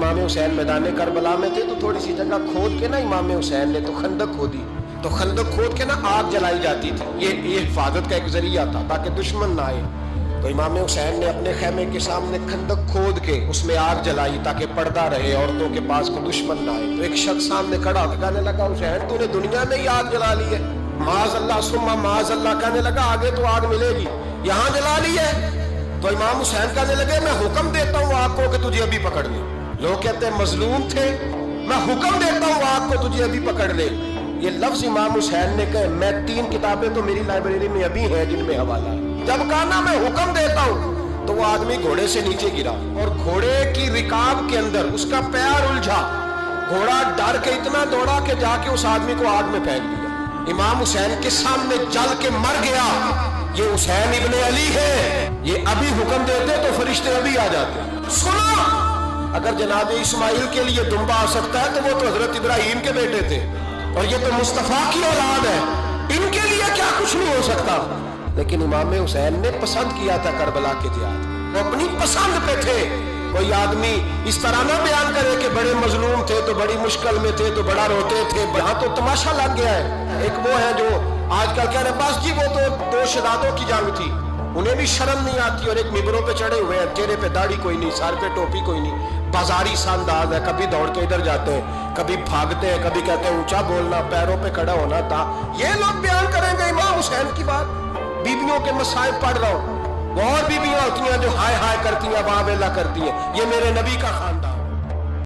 امام حسین میدان کربلا میں تھے تو تھوڑی سی جگہ کھود کے نا امام حسین نے تو خندق کھودی، تو خندق کھود کے نا آگ جلائی جاتی تھی، یہ حفاظت کا ایک ذریعہ تھا تاکہ دشمن نہ آئے۔ تو امام حسین نے اپنے خیمے کے سامنے خندق کھود کے اس میں آگ جلائی تاکہ پردہ رہے، عورتوں کے پاس کو دشمن نہ آئے۔ تو ایک شخص سامنے کھڑا ہو کے کہنے لگا حسین تو نے دنیا میں ہی آگ جلا لی ہے، معاذ اللہ ثم معاذ اللہ، کہنے لگا آگے تو آگ ملے گی، یہاں جلا لی ہے۔ تو امام حسین کہنے لگے میں حکم دیتا ہوں آگ کو کہ تجھے ابھی پکڑ لے۔ لوگ کہتے ہیں مظلوم تھے، میں حکم دیتا ہوں آگ کو تجھے ابھی پکڑ لے۔ یہ لفظ امام حسین نے کہے، میں 3 کتابیں تو میری لائبریری میں ابھی ہیں جن میں حوالہ ہے۔ جب کہا نا میں حکم دیتا ہوں تو وہ آدمی گھوڑے سے نیچے گرا اور گھوڑے کی رکاب کے اندر اس کا پیر الجھا، گھوڑا ڈر کے اتنا دوڑا کہ جا کے اس آدمی کو آگ میں پھینک دیا۔ امام حسین کے سامنے جل کے مر گیا۔ یہ حسین ابن علی ہے، یہ ابھی حکم دیتے تو فرشتے ابھی آ جاتے۔ سنا، اگر جناب اسماعیل کے لیے دمبا آ سکتا ہے تو وہ تو حضرت ابراہیم کے بیٹے تھے، اور یہ تو مصطفیٰ کی اولاد ہے، ان کے لیے کیا کچھ نہیں ہو سکتا۔ لیکن امام حسین نے پسند کیا تھا کربلا کے جہاد، وہ اپنی پسند پہ تھے۔ کوئی آدمی اس طرح نہ بیان کرے کہ بڑے مظلوم تھے تو بڑی مشکل میں تھے تو بڑا روتے تھے، یہاں تو تماشا لگ گیا ہے۔ ایک وہ ہے جو آج کل کہہ رہے بس جی وہ تو 2 شہادتوں کی جنگ تھی، انہیں بھی شرم نہیں آتی، اور ایک ممبروں پہ چڑھے ہوئے ہیں، چہرے پہ داڑھی کوئی نہیں، سر پہ ٹوپی کوئی نہیں، بازاری سا انداز ہے، کبھی دوڑ کے ادھر جاتے ہیں، کبھی بھاگتے ہیں، کبھی کہتے ہیں اونچا بولنا، پیروں پہ کھڑا ہونا تھا۔ یہ لوگ بیان کریں گے امام حسین کی بات؟ بیویوں کے مصائب پڑھ رہا ہوں، اور بیویاں ہوتی ہیں جو ہائے ہائے کرتی ہیں، واہ ویلا کرتی ہیں، یہ میرے نبی کا خاندان